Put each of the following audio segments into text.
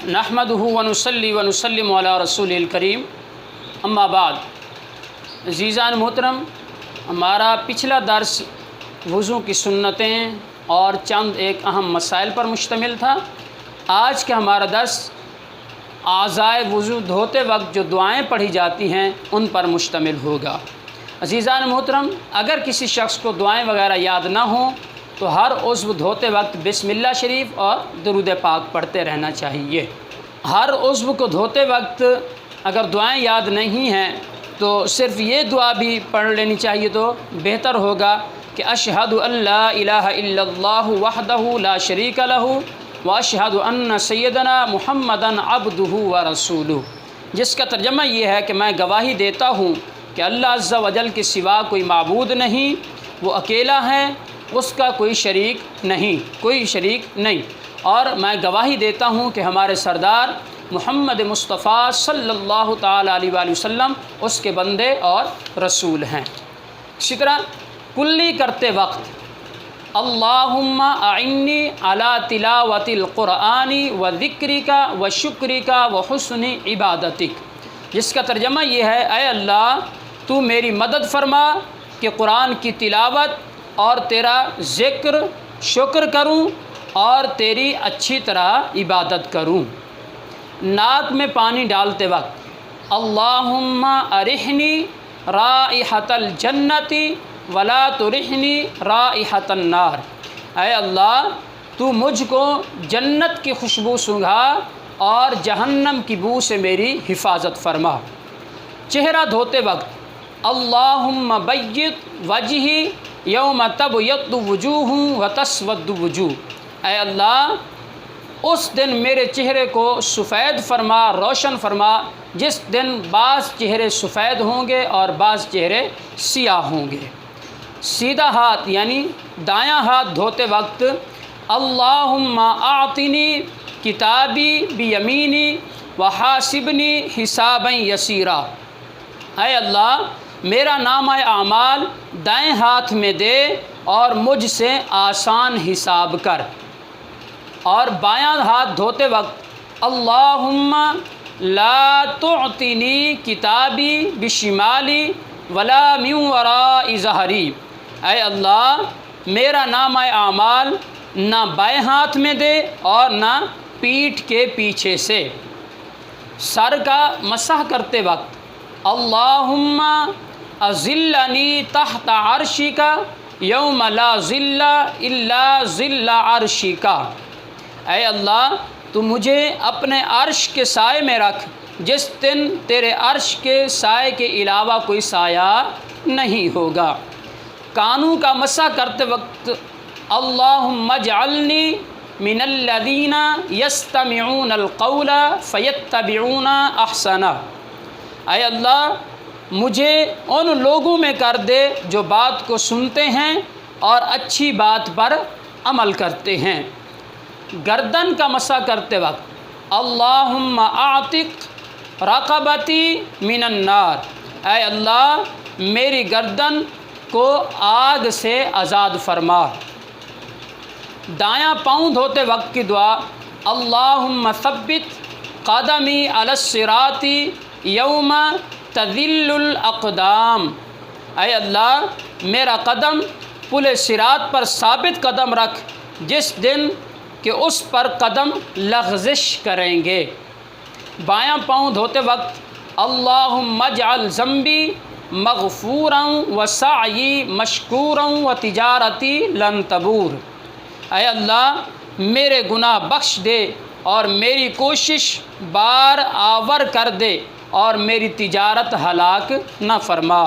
نحمدہ ونصلی ونسلم علی رسول الکریم اما بعد۔ عزیزان محترم، ہمارا پچھلا درس وضو کی سنتیں اور چند ایک اہم مسائل پر مشتمل تھا۔ آج کا ہمارا درس اعضائے وضو دھوتے وقت جو دعائیں پڑھی جاتی ہیں ان پر مشتمل ہوگا۔ عزیزان محترم، اگر کسی شخص کو دعائیں وغیرہ یاد نہ ہوں تو ہر عضو دھوتے وقت بسم اللہ شریف اور درود پاک پڑھتے رہنا چاہیے۔ ہر عضو کو دھوتے وقت اگر دعائیں یاد نہیں ہیں تو صرف یہ دعا بھی پڑھ لینی چاہیے تو بہتر ہوگا کہ اشہد ان لا الہ الا اللہ وحدہ لا شریک لہ واشہد ان سیدنا محمدا عبدہ ورسولہ، جس کا ترجمہ یہ ہے کہ میں گواہی دیتا ہوں کہ اللہ عز و جل کے سوا کوئی معبود نہیں، وہ اکیلا ہے، اس کا کوئی شریک نہیں، اور میں گواہی دیتا ہوں کہ ہمارے سردار محمد مصطفیٰ صلی اللہ تعالیٰ علیہ وآلہ وسلم اس کے بندے اور رسول ہیں۔ اسی طرح کلی کرتے وقت اللہم اعنی علی تلاوت القرآن و ذکرک و شکرک و حسن عبادتک، جس کا ترجمہ یہ ہے اے اللہ تو میری مدد فرما کہ قرآن کی تلاوت اور تیرا ذکر شکر کروں اور تیری اچھی طرح عبادت کروں۔ ناک میں پانی ڈالتے وقت اللہم ارحنی رائحۃ الجنت ولا ترحنی رائحۃ النار، اے اللہ تو مجھ کو جنت کی خوشبو سونگھا اور جہنم کی بو سے میری حفاظت فرما۔ چہرہ دھوتے وقت اللہم بیض وجہی یوم تبیض وجوہ وتسود وجوہ، اے اللہ اس دن میرے چہرے کو سفید فرما، روشن فرما، جس دن بعض چہرے سفید ہوں گے اور بعض چہرے سیاہ ہوں گے۔ سیدھا ہاتھ یعنی دایاں ہاتھ دھوتے وقت اللہم اعطنی کتابی بیمینی وحاسبنی حسابا یسیرا، اے اللہ میرا نامہ اعمال دائیں ہاتھ میں دے اور مجھ سے آسان حساب کر۔ اور بایاں ہاتھ دھوتے وقت اللہم لا تعطنی کتابی بشمالی ولا من وراء ظہری، اے اللہ میرا نامہ اعمال نہ بائیں ہاتھ میں دے اور نہ پیٹھ کے پیچھے سے۔ سر کا مسح کرتے وقت اللہم اظلنی تحت عرشک یوم لا ظل الا ظل عرشک، اے اللہ تو مجھے اپنے عرش کے سائے میں رکھ جس دن تیرے عرش کے سائے کے علاوہ کوئی سایہ نہیں ہوگا۔ کانوں کا مسح کرتے وقت اللہم اجعلنی من الذین یستمعون القول فیتبعون احسنہ، اے اللہ مجھے ان لوگوں میں کر دے جو بات کو سنتے ہیں اور اچھی بات پر عمل کرتے ہیں۔ گردن کا مسح کرتے وقت اللہم اعتق رقبتی من النار، اے اللہ میری گردن کو آگ سے آزاد فرما۔ دایاں پاؤں دھوتے وقت کی دعا اللہم ثبت قدمی علی الصراط یوم تذل الاقدام، اے اللہ میرا قدم پل صراط پر ثابت قدم رکھ جس دن کہ اس پر قدم لغزش کریں گے۔ بایاں پاؤں دھوتے وقت اللہم اجعل ذنبی مغفورا وسعی مشکورا وتجارتی لن تبور، اے اللہ میرے گناہ بخش دے اور میری کوشش بار آور کر دے اور میری تجارت ہلاک نہ فرما۔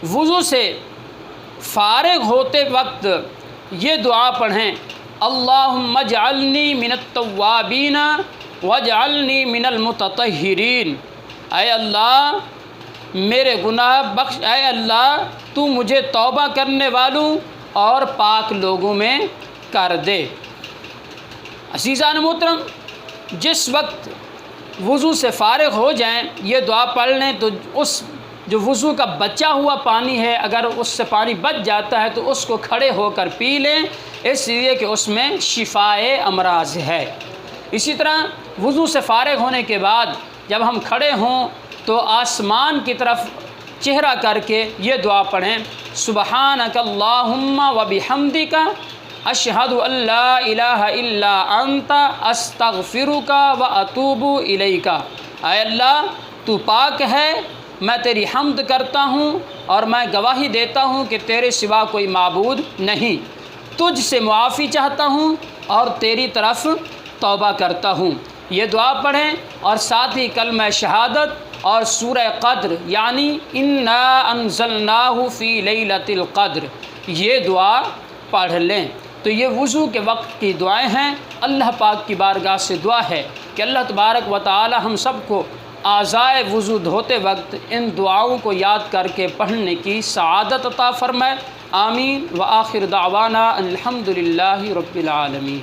وضو سے فارغ ہوتے وقت یہ دعا پڑھیں اللہم اجعلنی من التوابین واجعلنی من المتطہرین، اے اللہ میرے گناہ بخش، اے اللہ تو مجھے توبہ کرنے والوں اور پاک لوگوں میں کر دے۔ عزیزان محترم، جس وقت وضو سے فارغ ہو جائیں یہ دعا پڑھ لیں تو اس جو وضو کا بچا ہوا پانی ہے اگر اس سے پانی بچ جاتا ہے تو اس کو کھڑے ہو کر پی لیں، اس لیے کہ اس میں شفائے امراض ہے۔ اسی طرح وضو سے فارغ ہونے کے بعد جب ہم کھڑے ہوں تو آسمان کی طرف چہرہ کر کے یہ دعا پڑھیں، سبحانک اللہم و بحمدک اشہد ان لا الہ الا انت استغفرک و اتوب الیک۔ اے اللہ تو پاک ہے، میں تیری حمد کرتا ہوں اور میں گواہی دیتا ہوں کہ تیرے سوا کوئی معبود نہیں، تجھ سے معافی چاہتا ہوں اور تیری طرف توبہ کرتا ہوں۔ یہ دعا پڑھیں اور ساتھ ہی کلمہ شہادت اور سورہ قدر یعنی انا انزلناہ فی لیلۃ القدر یہ دعا پڑھ لیں۔ تو یہ وضو کے وقت کی دعائیں ہیں۔ اللہ پاک کی بارگاہ سے دعا ہے کہ اللہ تبارک و تعالی ہم سب کو اعضائے وضو دھوتے وقت ان دعاؤں کو یاد کر کے پڑھنے کی سعادت عطا فرمائے۔ آمین۔ وآخر دعوانا الحمد للہ رب العالمین۔